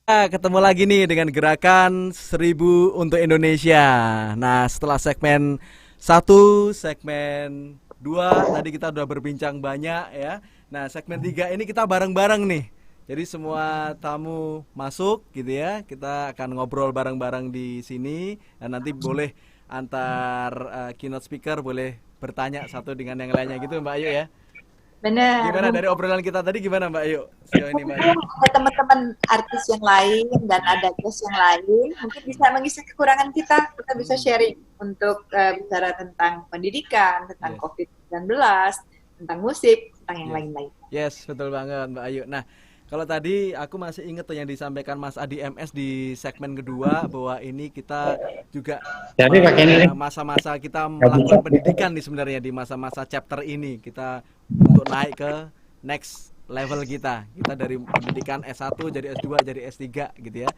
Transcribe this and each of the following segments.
Ketemu lagi nih dengan gerakan 1000 untuk Indonesia. Nah, setelah segmen satu, segmen 2 tadi kita udah berbincang banyak ya. Nah, segmen 3 ini kita bareng-bareng nih. Jadi semua tamu masuk gitu ya. Kita akan ngobrol bareng-bareng di sini dan nanti boleh antar keynote speaker boleh bertanya satu dengan yang lainnya gitu Mbak Ayu ya. Benar, Gimana dari obrolan kita tadi gimana Mbak Ayu? Sejauh ini Mbak Ayu? ada teman-teman artis yang lain dan ada guest yang lain, mungkin bisa mengisi kekurangan kita. Kita bisa sharing untuk bicara tentang pendidikan, tentang Yes. COVID-19, tentang musik, tentang yang Yes. lain-lain. Yes, betul banget Mbak Ayu. Nah, kalau tadi aku masih inget tuh yang disampaikan Mas Adi MS di segmen kedua bahwa ini kita juga Jadi pakai ini nih. masa-masa kita Nggak bisa. melakukan pendidikan nih sebenarnya di masa-masa chapter ini kita untuk naik ke next level kita. Kita dari pendidikan S1 jadi S2 jadi S3 gitu ya.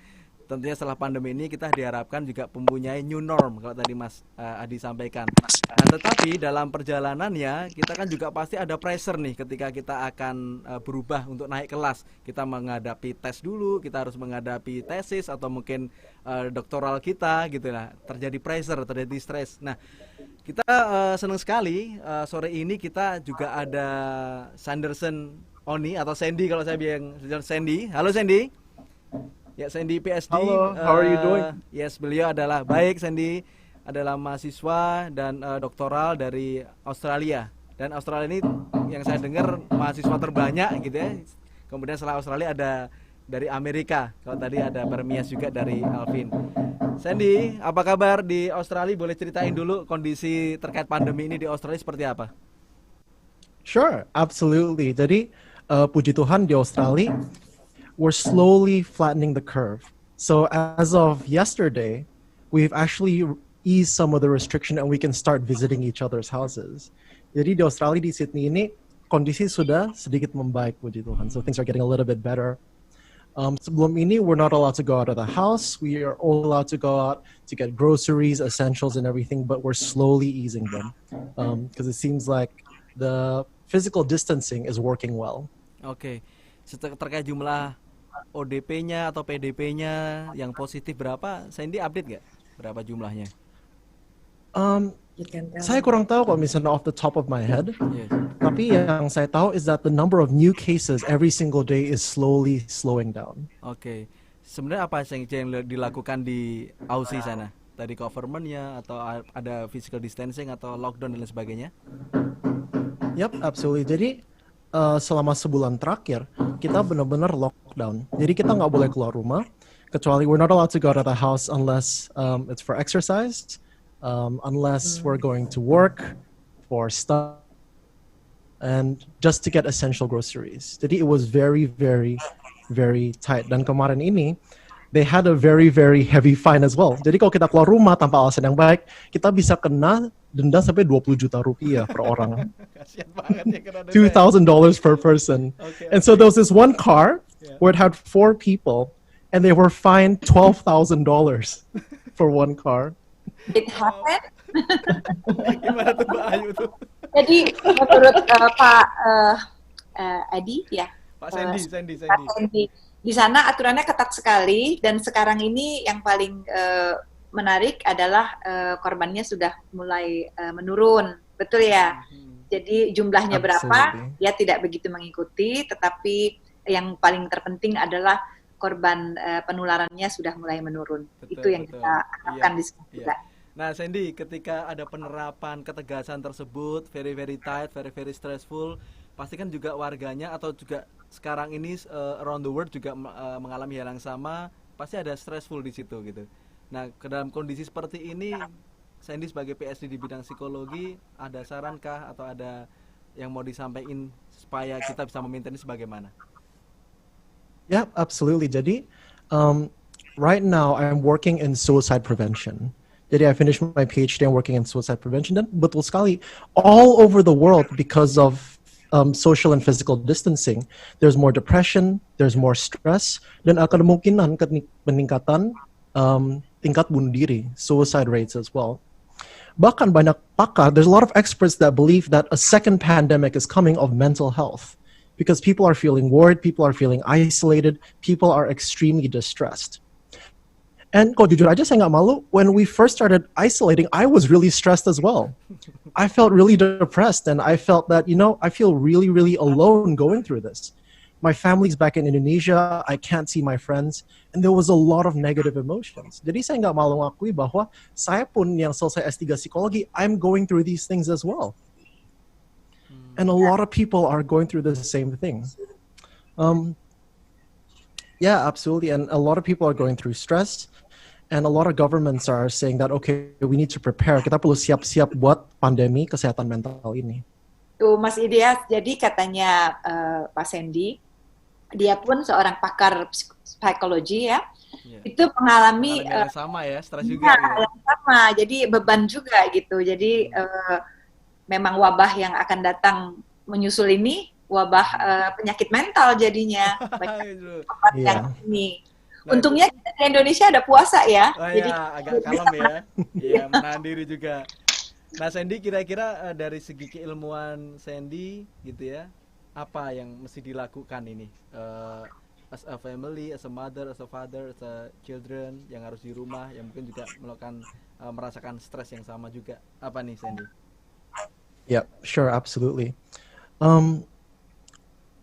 Tentunya setelah pandemi ini kita diharapkan juga mempunyai new norm kalau tadi Mas Adi sampaikan. Nah, tetapi dalam perjalanannya kita kan juga pasti ada pressure nih ketika kita akan berubah untuk naik kelas. Kita menghadapi tes dulu, kita harus menghadapi tesis atau mungkin doktoral kita gitu lah. Terjadi pressure, terjadi stres. Nah, kita senang sekali sore ini kita juga ada Sanderson Oni atau Sandy kalau saya bilang Sandy. Halo Sandy. Ya, Sandy PSD. Halo, how are you doing? Yes, beliau adalah baik. Sandy adalah mahasiswa dan doktoral dari Australia. Dan Australia ini yang saya dengar mahasiswa terbanyak gitu ya. Kemudian setelah Australia ada dari Amerika. Kalau tadi ada Permias juga dari Alvin. Sandy, apa kabar di Australia? Boleh ceritain dulu kondisi terkait pandemi ini di Australia seperti apa? Sure, absolutely. Jadi, puji Tuhan di Australia, we're slowly flattening the curve. So as of yesterday, we've actually eased some of the restriction and we can start visiting each other's houses. Jadi di Australia, di Sydney ini, kondisi sudah sedikit membaik, puji Tuhan. So things are getting a little bit better. Sebelum ini, we're not allowed to go out of the house. We are all allowed to go out to get groceries, essentials, and everything, but we're slowly easing them because it seems like the physical distancing is working well. Oke. Terkait jumlah ODP-nya atau PDP-nya yang positif berapa? Sandy update nggak? Berapa jumlahnya? Saya kurang tahu kalau misalnya off the top of my head. Yes. Tapi yang saya tahu is that the number of new cases every single day is slowly slowing down. Oke. Sebenarnya apa yang dilakukan di Aussie sana? Tadi government-nya atau ada physical distancing atau lockdown dan lain sebagainya? Yep, absolutely. Jadi selama sebulan terakhir kita benar-benar lockdown. Jadi kita nggak boleh keluar rumah, kecuali we're not allowed to go out of the house unless it's for exercise, unless we're going to work, for stuff, and just to get essential groceries. Jadi it was very, very, very tight. Dan kemarin ini, they had a very, very heavy fine as well. Jadi kalau kita keluar rumah tanpa alasan yang baik, kita bisa kena denda sampai 20 juta rupiah per orang. Kasian banget ya kena denda. $2,000 per person. Okay, And so there was this one car where it had 4 people and they were fined $12,000 for one car. It happened. Gimana tuh Mbak Ayu tuh? Jadi menurut Pak Adi ya, Pak Sandy, Pak Sandy, di sana aturannya ketat sekali dan sekarang ini yang paling menarik adalah korbannya sudah mulai menurun, betul ya? Jadi jumlahnya berapa, ya tidak begitu mengikuti, tetapi yang paling terpenting adalah korban penularannya sudah mulai menurun. Betul, Itu yang betul. kita harapkan Iya, di sini iya. juga. Nah, Sandy, ketika ada penerapan ketegasan tersebut, very very tight, very very stressful, pasti kan juga warganya atau juga sekarang ini around the world juga mengalami hal yang sama, pasti ada stressful di situ gitu. Nah, ke dalam kondisi seperti ini, Sandy sebagai PSD di bidang psikologi, ada sarankah atau ada yang mau disampaikan supaya kita bisa memaintain ini sebagaimana? Yeah, absolutely. Jadi, right now I'm working in suicide prevention. Jadi I finished my PhD and working in suicide prevention. Dan betul sekali, all over the world because of social and physical distancing, there's more depression, there's more stress, dan akan kemungkinan peningkatan tingkat bunuh diri, suicide rates as well. Bahkan banyak pakar, there's a lot of experts that believe that a second pandemic is coming of mental health. because people are feeling worried, people are feeling isolated, people are extremely distressed. And kok jujur aja saya nggak malu, when we first started isolating, I was really stressed as well. I felt really depressed, and I felt that, I feel really, really alone going through this. My family's back in Indonesia, I can't see my friends, and there was a lot of negative emotions. Jadi saya nggak malu ngakui bahwa saya pun yang selesai S3 psikologi, I'm going through these things as well. And a lot of people are going through the same thing. Yeah, absolutely. And a lot of people are going through stress. And a lot of governments are saying that, okay, we need to prepare. Kita perlu siap-siap buat pandemi kesehatan mental ini. Tuh, Mas Idias, jadi katanya Pak Sandy, dia pun seorang pakar psikologi ya, itu mengalami yang sama ya, stres juga. Yang sama, jadi beban juga gitu. Jadi memang wabah yang akan datang menyusul ini, wabah penyakit mental jadinya. Banyak yang ini. Untungnya kita di Indonesia ada puasa ya. Jadi agak kalem ya. Iya, menahan diri juga. Nah, Sandy, kira-kira dari segi keilmuan Sandy gitu ya, apa yang mesti dilakukan ini? As a family, as a mother, as a father, as a children yang harus di rumah, yang mungkin juga merasakan stres yang sama juga. Apa nih, Sandy? Yeah, sure, absolutely.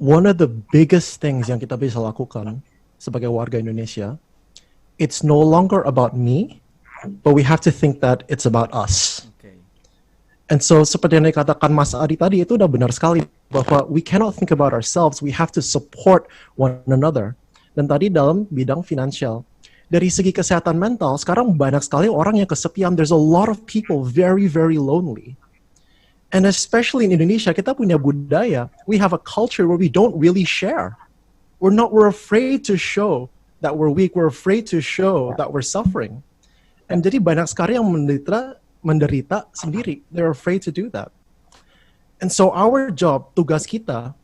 One of the biggest things yang kita bisa lakukan sebagai warga Indonesia, it's no longer about me, but we have to think that it's about us. Okay. And so seperti yang dikatakan Mas Adi tadi, itu udah benar sekali, bahwa we cannot think about ourselves, we have to support one another. Dan tadi dalam bidang finansial, dari segi kesehatan mental, sekarang banyak sekali orang yang kesepian. There's a lot of people very, very lonely. And especially in Indonesia, kita punya budaya, we have a culture where we don't really share. We're afraid to show that we're weak. We're afraid to show that we're suffering. And jadi banyak sekali yang menderita sendiri. They're afraid to do that. And so our job, tugas kita,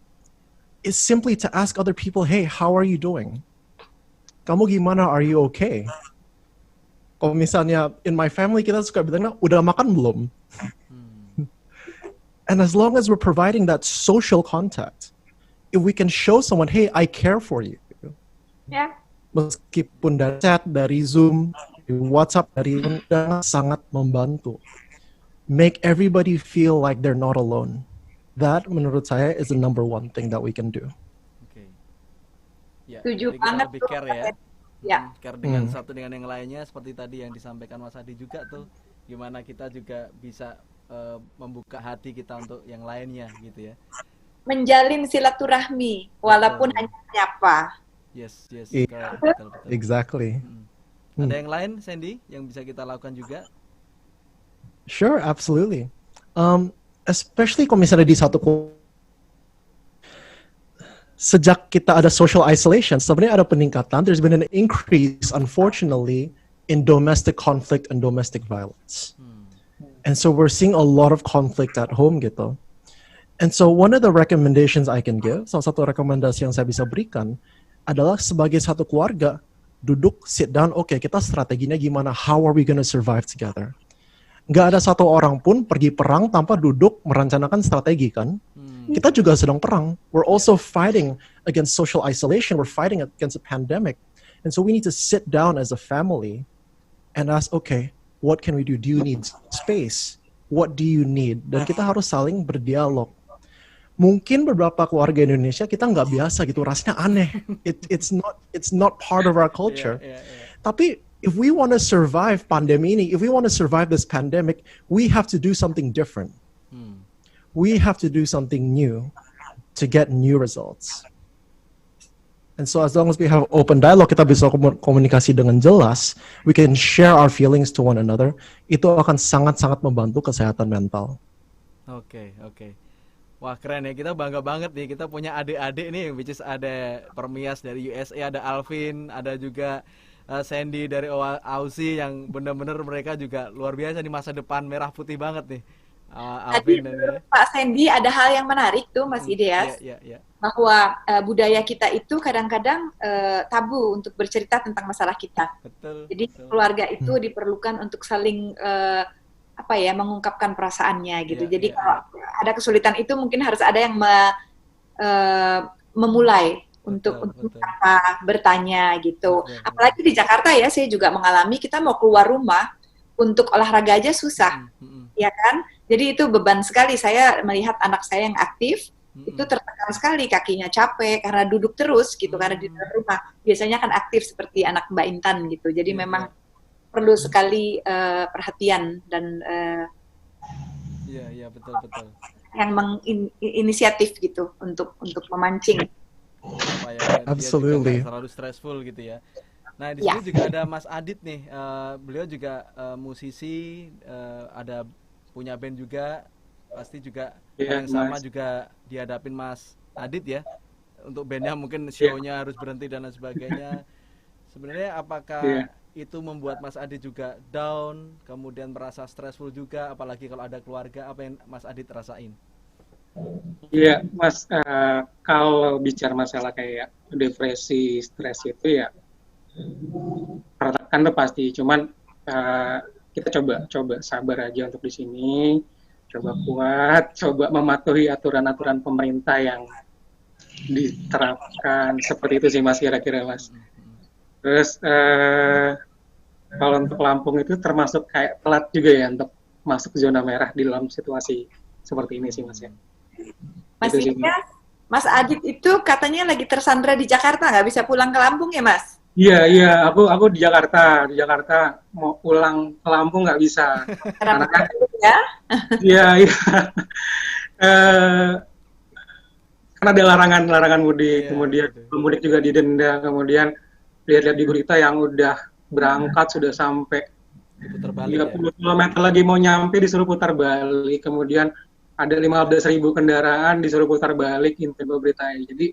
is simply to ask other people, hey, how are you doing? Kamu gimana? Are you okay? Kalau misalnya in my family kita suka bilang, udah makan belum? And as long as we're providing that social contact, if we can show someone, hey, I care for you. Yeah. Meskipun dari chat, dari Zoom, dari WhatsApp, dari sangat membantu. Make everybody feel like they're not alone. That, menurut saya, is the number one thing that we can do. Okay. Ya, Setuju jadi banget kita lebih care ya. Ya. Care dengan satu dengan yang lainnya, seperti tadi yang disampaikan Mas Adi juga tuh, gimana kita juga bisa membuka hati kita untuk yang lainnya gitu ya. Menjalin silaturahmi walaupun hanya menyapa. Yes, Yeah. betul. Exactly. Ada yang lain, Sandy, yang bisa kita lakukan juga? Sure, absolutely. Especially kalau misalnya di satu sejak kita ada social isolation, sebenarnya ada peningkatan. There's been an increase, unfortunately, in domestic conflict and domestic violence. And so we're seeing a lot of conflict at home gitu. And so one of the recommendations I can give, salah satu rekomendasi yang saya bisa berikan adalah sebagai satu keluarga, duduk, sit down, okay, kita strateginya gimana, how are we gonna survive together? Nggak ada satu orang pun pergi perang tanpa duduk merencanakan strategi kan? Kita juga sedang perang. We're also fighting against social isolation, we're fighting against a pandemic. And so we need to sit down as a family and ask, okay, what can we do? Do you need space? What do you need? Dan kita harus saling berdialog. Mungkin beberapa keluarga Indonesia kita nggak biasa gitu, rasanya aneh. It's not part of our culture. Yeah. Tapi if we want to survive pandemi ini, if we want to survive this pandemic, we have to do something different. We have to do something new to get new results. And so as long as we have open dialogue, kita bisa komunikasi dengan jelas, we can share our feelings to one another, itu akan sangat-sangat membantu kesehatan mental. Oke. Wah, keren ya, kita bangga banget nih, kita punya adik-adik nih, which is ada Permias dari USA, ada Alvin, ada juga Sandy dari Aussie, yang benar-benar mereka juga luar biasa di masa depan, merah putih banget nih. Tadi Pak Sandy ada hal yang menarik tuh Mas Ideas, bahwa budaya kita itu kadang-kadang tabu untuk bercerita tentang masalah kita. Betul. Jadi keluarga itu diperlukan untuk saling mengungkapkan perasaannya gitu. Jadi kalau ada kesulitan itu mungkin harus ada yang memulai untuk betul. apa, bertanya gitu. Betul, betul. Apalagi di Jakarta ya, saya juga mengalami kita mau keluar rumah untuk olahraga aja susah, ya kan? Jadi itu beban sekali. Saya melihat anak saya yang aktif itu tertekan sekali, kakinya capek karena duduk terus gitu, karena di dalam rumah. Biasanya kan aktif seperti anak Mbak Intan gitu. Jadi memang perlu sekali perhatian dan Iya, betul. yang menginisiatif gitu untuk memancing. Supaya dia juga Absolutely. nggak terlalu stressful gitu ya. Nah, di sini juga ada Mas Adit nih. Beliau juga musisi, ada punya band juga. Pasti juga hal yang sama juga dihadapin Mas Adit ya. Untuk bandnya mungkin show-nya harus berhenti dan lain sebagainya. Sebenarnya apakah itu membuat Mas Adit juga down, kemudian merasa stressful juga, apalagi kalau ada keluarga, apa yang Mas Adit rasain? Iya, Mas, kalau bicara masalah kayak depresi, stres itu ya tertekan tuh pasti. Cuman kita coba sabar aja untuk di sini, coba kuat, coba mematuhi aturan-aturan pemerintah yang diterapkan. Seperti itu sih Mas, kira-kira Mas. Terus kalau untuk Lampung itu termasuk kayak telat juga ya untuk masuk zona merah di dalam situasi seperti ini sih Mas ya. Mas Mas Adit itu katanya lagi tersandra di Jakarta, nggak bisa pulang ke Lampung ya Mas? Iya, aku di Jakarta mau pulang ke Lampung nggak bisa. Karena kan, ya? Iya. Karena ada larangan mudik, kemudian pemudik juga didenda, kemudian lihat-lihat di berita yang udah berangkat sudah sampai 30 km lagi mau nyampe disuruh putar balik, kemudian ada 15.000 kendaraan disuruh putar balik, info beritanya. Jadi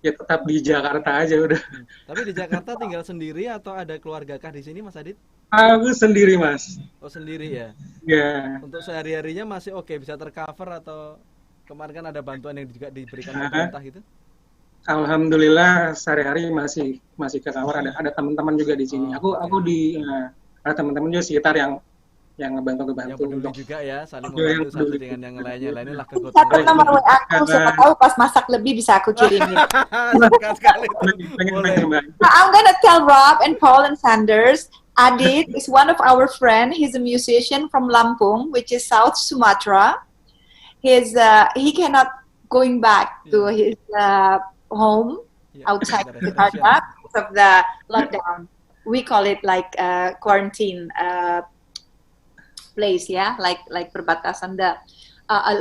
ya tetap di Jakarta aja udah. Tapi di Jakarta tinggal sendiri atau ada keluarga kah di sini Mas Adit? Aku sendiri Mas. Oh sendiri ya? Ya. Untuk sehari-harinya masih oke, bisa tercover atau kemarin kan ada bantuan yang juga diberikan pemerintah gitu? Alhamdulillah sehari-hari masih ke kamar, ada teman-teman juga di sini. Aku ada teman-teman juga sekitar yang ngebantu yang peduli untuk juga ya, saling membantu satu dengan yang lainnya. Inilah kegotong nomor WA aku, siapa tahu pas masak lebih bisa aku kirimin. Sekali. I'm gonna tell Rob and Paul and Sanders, Adit is one of our friend. He's a musician from Lampung, which is South Sumatra. He cannot going back to his home outside Jakarta because of the lockdown. We call it like quarantine place, yeah, like perbatasan, the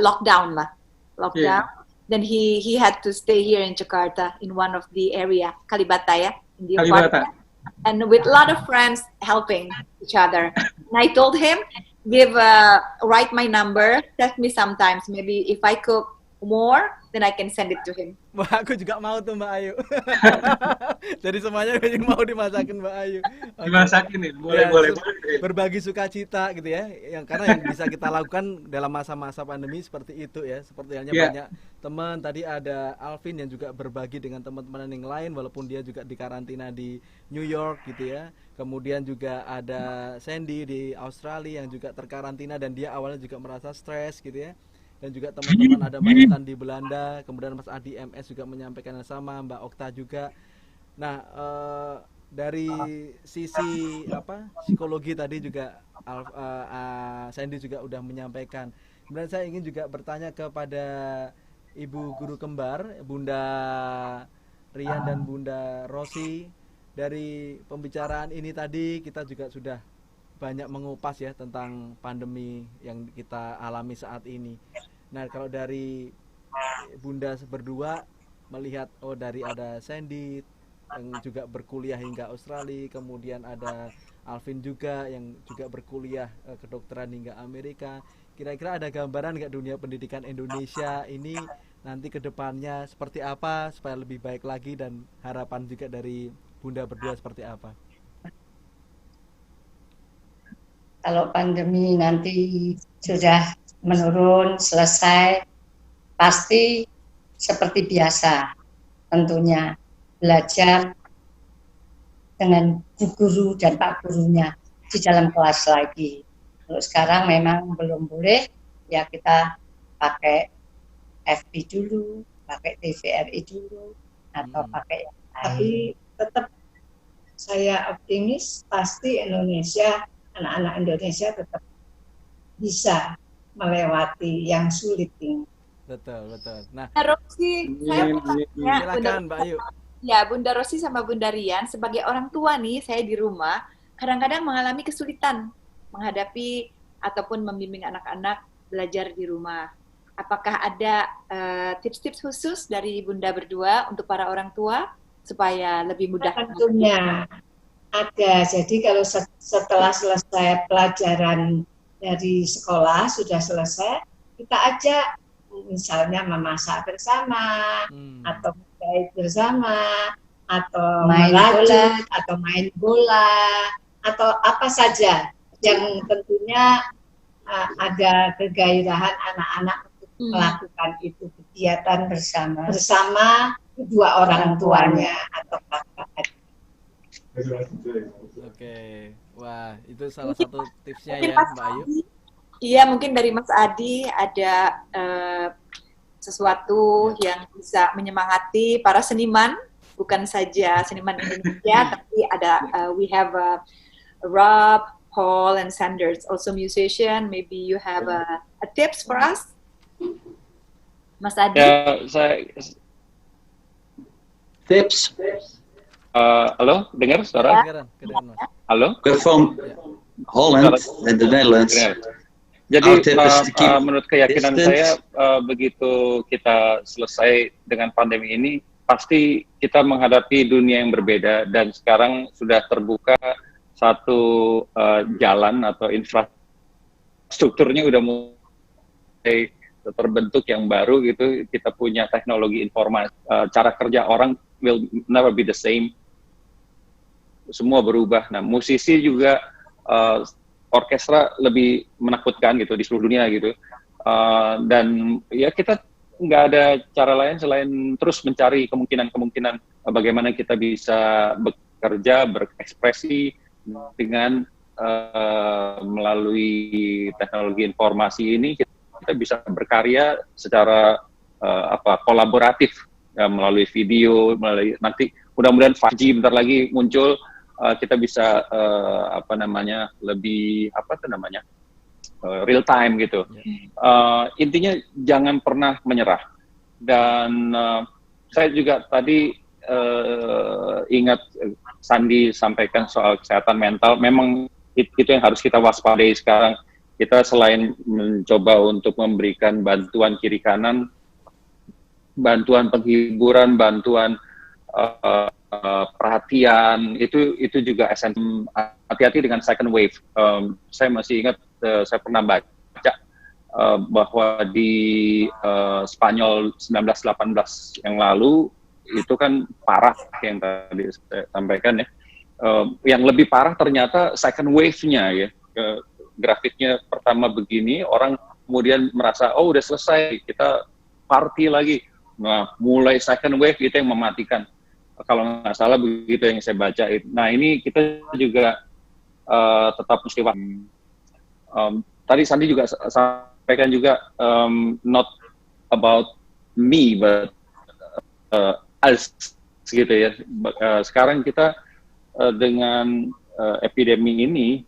lockdown lah, lockdown. Yeah. Then he had to stay here in Jakarta in one of the area Kalibata, yeah, in the apartment, and with a lot of friends helping each other. And I told him, write my number, text me sometimes. Maybe if I cook more, then I can send it to him. Wah, aku juga mau tuh Mbak Ayu. Jadi semuanya mau dimasakin Mbak Ayu. Dimasakin nih, boleh. Berbagi sukacita gitu ya. Karena yang bisa kita lakukan dalam masa-masa pandemi seperti itu ya. Seperti halnya banyak teman. Tadi ada Alvin yang juga berbagi dengan teman-teman yang lain walaupun dia juga di karantina di New York gitu ya. Kemudian juga ada Sandy di Australia yang juga terkarantina dan dia awalnya juga merasa stres gitu ya. Dan juga teman-teman ada Mbak Intan di Belanda, kemudian Mas Adi MS juga menyampaikan yang sama, Mbak Okta juga. Nah, dari sisi psikologi tadi juga Sandy juga udah menyampaikan. Kemudian saya ingin juga bertanya kepada Ibu Guru Kembar, Bunda Rian dan Bunda Rosi. Dari pembicaraan ini tadi kita juga sudah banyak mengupas ya tentang pandemi yang kita alami saat ini. Nah, kalau dari Bunda berdua melihat dari ada Sandy yang juga berkuliah hingga Australia, kemudian ada Alvin juga yang juga berkuliah kedokteran hingga Amerika. Kira-kira ada gambaran nggak dunia pendidikan Indonesia ini nanti ke depannya seperti apa supaya lebih baik lagi, dan harapan juga dari Bunda berdua seperti apa? Kalau pandemi nanti sudah menurun, selesai, pasti seperti biasa tentunya belajar dengan bu guru dan pak gurunya di dalam kelas lagi. Kalau sekarang memang belum boleh, ya kita pakai FB dulu, pakai TVRI dulu atau pakai yang lain. Tapi tetap saya optimis pasti Indonesia, anak-anak Indonesia tetap bisa melewati yang sulit ini. Betul. Nah, Rosi, saya mau tanya, silakan Mbak Ayu. Ya, Bunda Rosi sama Bunda Rian, sebagai orang tua nih, saya di rumah kadang-kadang mengalami kesulitan menghadapi ataupun membimbing anak-anak belajar di rumah. Apakah ada tips-tips khusus dari Bunda berdua untuk para orang tua supaya lebih mudah? Tentunya ada. Jadi kalau setelah selesai pelajaran dari sekolah sudah selesai, kita ajak misalnya memasak bersama atau menjahit bersama atau Main merajut bola. atau main bola atau apa saja yang tentunya ada kegairahan anak-anak untuk melakukan itu kegiatan bersama kedua orang tuanya atau kakak. Oke. Wah, itu salah satu tipsnya Mungkin ya Mas Mbak Ayu. Adi. Iya, mungkin dari Mas Adi ada sesuatu yang bisa menyemangati para seniman, bukan saja seniman Indonesia, tapi ada we have Rob, Paul, and Sanders, also musician. Maybe you have a tips for us, Mas Adi? Ya, saya Tips. halo, dengar suara? Kedengaran, Mas. Halo? We're from Holland and the Netherlands. Dengar. Our Jadi tip is to keep menurut keyakinan distance. saya begitu kita selesai dengan pandemi ini pasti kita menghadapi dunia yang berbeda dan sekarang sudah terbuka satu jalan atau infrastrukturnya udah mulai terbentuk yang baru gitu. Kita punya teknologi informasi, cara kerja orang will never be the same. Semua berubah. Nah, musisi juga orkestra lebih menakutkan gitu di seluruh dunia gitu, dan ya kita nggak ada cara lain selain terus mencari kemungkinan bagaimana kita bisa bekerja, berekspresi dengan melalui teknologi informasi ini kita bisa berkarya secara kolaboratif ya, melalui video, melalui nanti mudah-mudahan 5G bentar lagi muncul. Kita bisa lebih real time gitu. Intinya jangan pernah menyerah. Dan saya juga tadi ingat Sandi sampaikan soal kesehatan mental. Memang itu yang harus kita waspadai sekarang. Kita selain mencoba untuk memberikan bantuan kiri kanan, bantuan penghiburan, bantuan perhatian, itu juga esensi. Hati-hati dengan second wave. Saya masih ingat saya pernah baca bahwa di Spanyol 1918 yang lalu itu kan parah yang tadi saya sampaikan ya. Yang lebih parah ternyata second wave-nya ya. Grafiknya pertama begini, orang kemudian merasa oh udah selesai, kita party lagi. Nah, mulai second wave itu yang mematikan. Kalau nggak salah begitu yang saya baca. Nah, ini kita juga tetap mesti tadi Sandi juga sampaikan juga not about me but us gitu ya. Sekarang kita dengan epidemi ini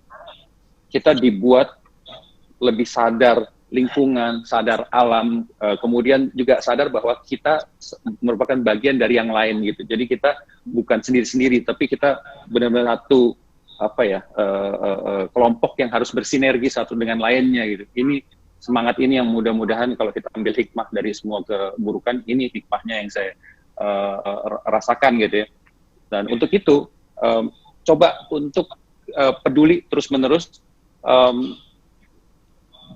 kita dibuat lebih sadar lingkungan, sadar alam, kemudian juga sadar bahwa kita merupakan bagian dari yang lain gitu. Jadi kita bukan sendiri-sendiri, tapi kita benar-benar satu kelompok yang harus bersinergi satu dengan lainnya gitu. Ini semangat ini yang mudah-mudahan kalau kita ambil hikmah dari semua keburukan, ini hikmahnya yang saya rasakan gitu ya. Dan untuk itu coba untuk peduli terus-menerus.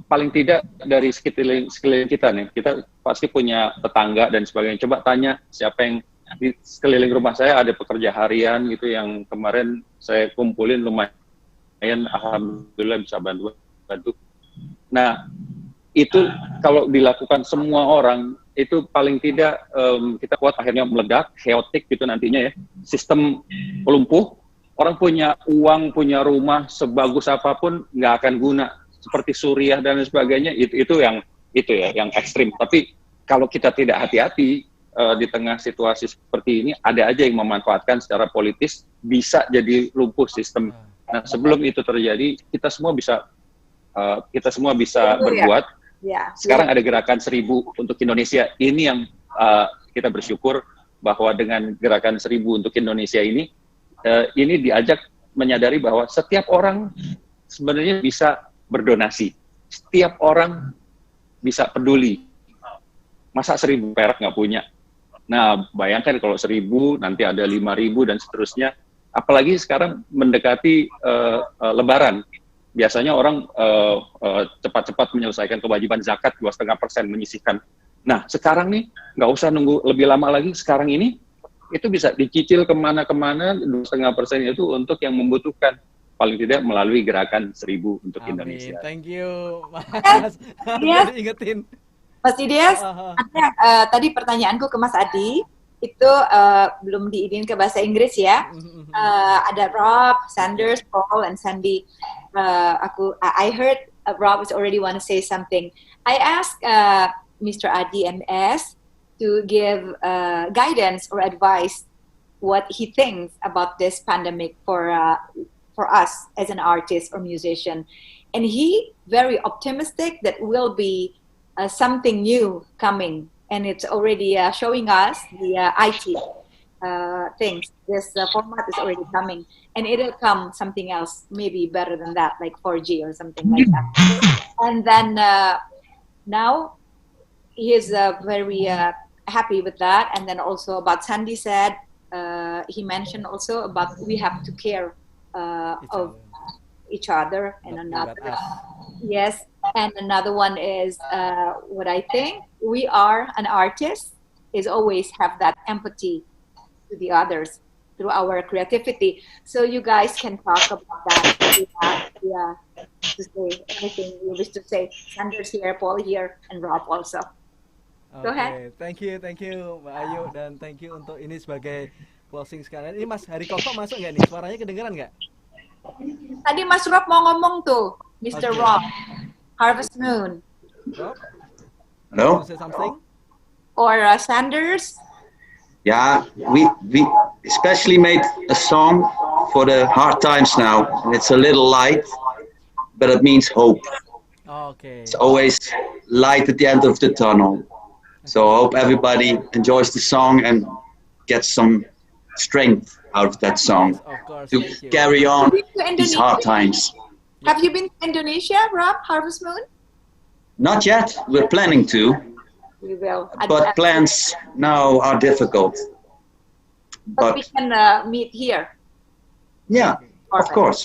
Paling tidak dari sekeliling kita nih, kita pasti punya tetangga dan sebagainya. Coba tanya siapa yang di sekeliling rumah saya ada pekerja harian gitu yang kemarin saya kumpulin lumayan, alhamdulillah bisa bantu. Nah itu kalau dilakukan semua orang itu paling tidak kita kuat akhirnya meledak, chaotic gitu nantinya ya, sistem lumpuh, orang punya uang, punya rumah sebagus apapun nggak akan guna. Seperti Suriah dan sebagainya itu yang ekstrim. Tapi kalau kita tidak hati-hati di tengah situasi seperti ini ada aja yang memanfaatkan secara politis bisa jadi lumpuh sistem. Nah, sebelum itu terjadi kita semua bisa berbuat. Ya. Sekarang ada gerakan 1000 untuk Indonesia. Ini yang kita bersyukur bahwa dengan gerakan 1000 untuk Indonesia ini diajak menyadari bahwa setiap orang sebenarnya bisa berdonasi. Setiap orang bisa peduli. Masa 1000 perak nggak punya? Nah, bayangkan kalau 1000, nanti ada 5000 dan seterusnya. Apalagi sekarang mendekati Lebaran. Biasanya orang cepat-cepat menyelesaikan kewajiban zakat 2,5% menyisihkan. Nah, sekarang nih, nggak usah nunggu lebih lama lagi. Sekarang ini, itu bisa dicicil kemana-kemana 2,5% itu untuk yang membutuhkan. Paling tidak melalui gerakan 1000 untuk Amin. Indonesia. Thank you, Mas. Udah diingetin. Mas Didias, tadi pertanyaanku ke Mas Adi, itu belum diizin ke bahasa Inggris ya. Ada Rob, Sanders, Paul, and Sandy. I heard Rob is already want to say something. I asked Mr. Adi MS to give guidance or advice what he thinks about this pandemic for us as an artist or musician. And he very optimistic that will be something new coming, and it's already showing us the IT things. This format is already coming, and it'll come something else, maybe better than that, like 4G or something like that. And then now he is very happy with that. And then also about Sandy said, he mentioned also about we have to care of each other and another. Yes. And another one is what I think we are an artist is always have that empathy to the others through our creativity. So you guys can talk about that. Yeah, to say anything you wish to say. Sanders here, Paul here, and Rob also. Go ahead. Thank you Mbak Ayu, dan thank you untuk ini sebagai closing sekalian. Ini Mas Hari Koko masuk nggak nih? Suaranya kedengeran nggak? Tadi Mas Rob mau ngomong tuh, Mr. Rob. Harvest Moon. Rob? Hello? Want to say something? Or Sanders? Yeah, we especially made a song for the hard times now. And it's a little light, but it means hope. Okay. It's always light at the end of the tunnel. So I hope everybody enjoys the song and gets some strength out of that song Of course, to thank you. carry on Have you been to these hard Indonesia? times. Have you been to Indonesia, Rob? Harvest Moon? Not yet. We're planning to, We will. but plans now are difficult. But we But can meet here. yeah, of Perfect. course,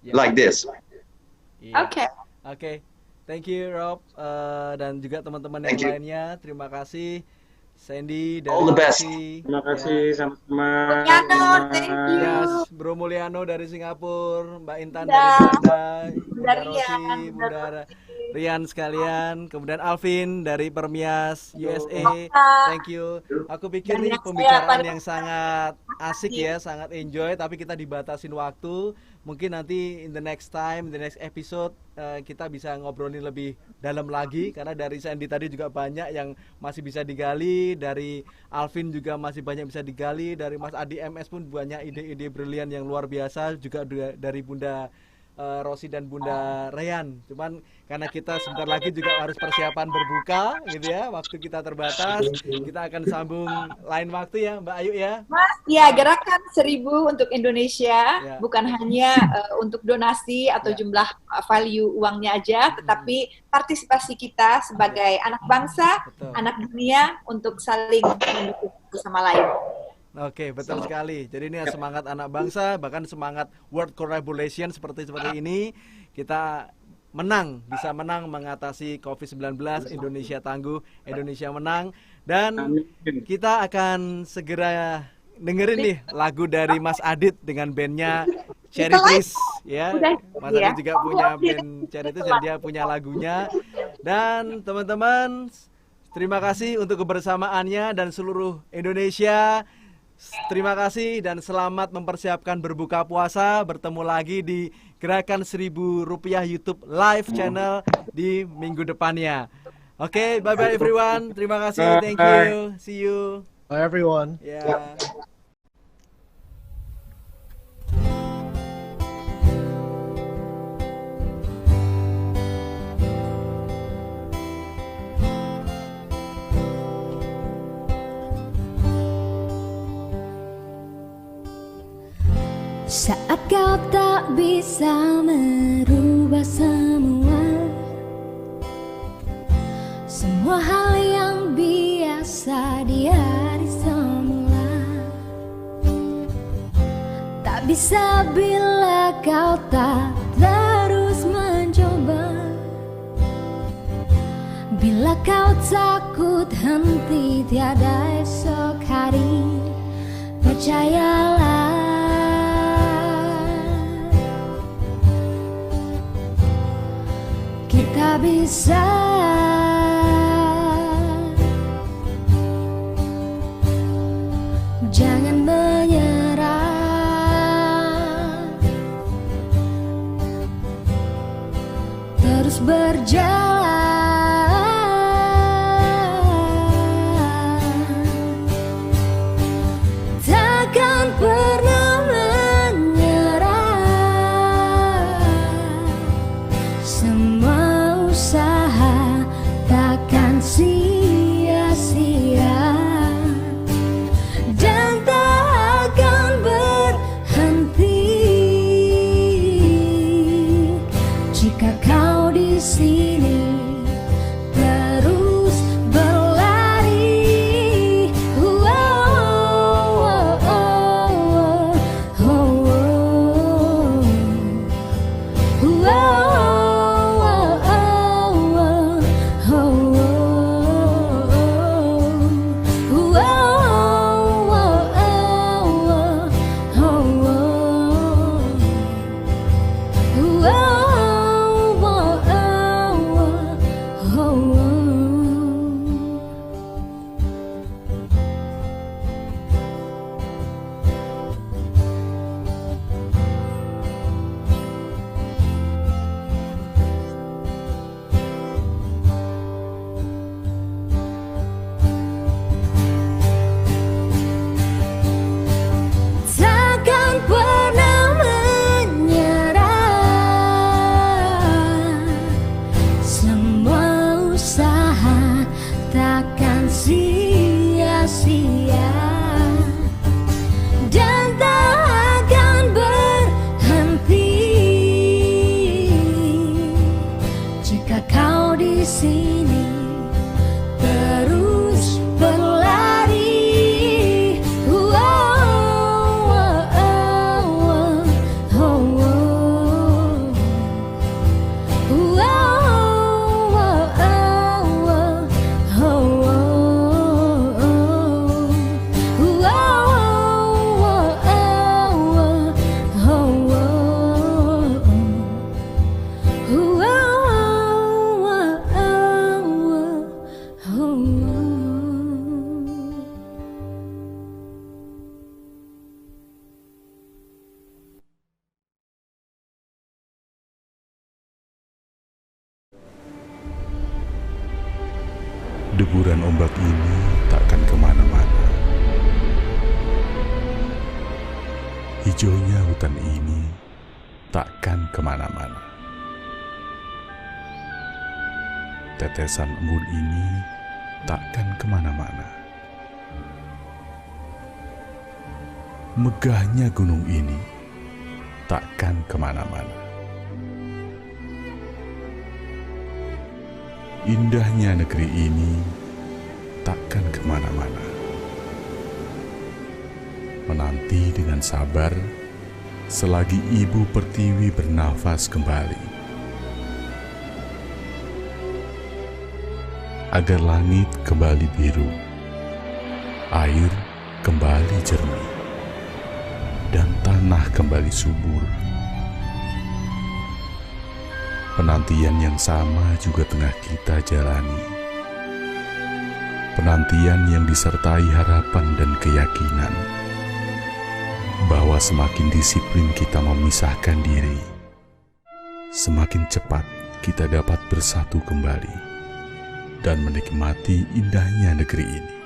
Yeah. like this. Iya. Okay. Oke. Thank you Rob. Dan juga teman-teman yang Thank you. lainnya. Terima kasih. Sandy dan All the best. Terima kasih sama-sama. Mulyano, thank you. Yes, Bro Mulyano dari Singapura, Mbak Intan Bunda. dari Belanda, Bunda Bunda Rosi, Rian, Bunda Rian sekalian, kemudian Alvin dari Permias USA. Thank you. Aku pikir Dan ini yang pembicaraan saya yang sangat asik ya, sangat enjoy, tapi kita dibatasin waktu. Mungkin nanti in the next time, in the next episode kita bisa ngobrolin lebih dalam lagi, karena dari Sandy tadi juga banyak yang masih bisa digali, dari Alvin juga masih banyak bisa digali, dari Mas Adi MS pun banyak ide-ide brilian yang luar biasa, juga dari Bunda Rosi dan Bunda Rian. Cuman karena kita sebentar lagi juga harus persiapan berbuka gitu ya, waktu kita terbatas, kita akan sambung lain waktu ya Mbak Ayu ya. Mas, ya gerakan 1000 untuk Indonesia Ya. bukan hanya untuk donasi atau Ya. jumlah value uangnya aja, tetapi partisipasi kita sebagai anak bangsa, Betul. anak dunia untuk saling mendukung satu sama lain. Oke, betul sekali. Jadi ini semangat anak bangsa, bahkan semangat World Collaboration seperti ini, kita bisa menang mengatasi COVID-19, Indonesia tangguh, Indonesia menang, dan Amin. kita akan segera dengerin nih lagu dari Mas Adit dengan bandnya Cherry Trees ya. Udah, Mas ya. Adit juga punya band Cherry Trees dan dia punya lagunya. Dan teman-teman, terima kasih untuk kebersamaannya dan seluruh Indonesia. Terima kasih dan selamat mempersiapkan berbuka puasa. Bertemu lagi di Gerakan 1000 Rupiah YouTube Live channel di minggu depannya. Oke, bye bye everyone. Terima kasih. Thank you. See you. Bye everyone. Ya. Saat kau tak bisa merubah semua hal yang biasa di hari semula, tak bisa bila kau tak terus mencoba. Bila kau takut henti tiada esok hari, percayalah kita bisa. Jangan menyerah, terus berjalan, takkan pernah menyerah. Semua usaha takkan sia-sia dan tak akan berhenti jika kau di sini terus berlari. Takkan pernah menyerah, semua usaha takkan sia-sia dan tak akan berhenti jika kau di sini terus berlari. Deburan ombak ini takkan kemana-mana. Hijaunya hutan ini takkan kemana-mana. Tetesan embun ini takkan kemana-mana. Megahnya gunung ini takkan kemana-mana. Indahnya negeri ini takkan kemana-mana. Menanti dengan sabar selagi Ibu Pertiwi bernafas kembali, agar langit kembali biru, air kembali jernih, dan tanah kembali subur. Penantian yang sama juga tengah kita jalani. Penantian yang disertai harapan dan keyakinan bahwa semakin disiplin kita memisahkan diri, semakin cepat kita dapat bersatu kembali. dan menikmati indahnya negeri ini.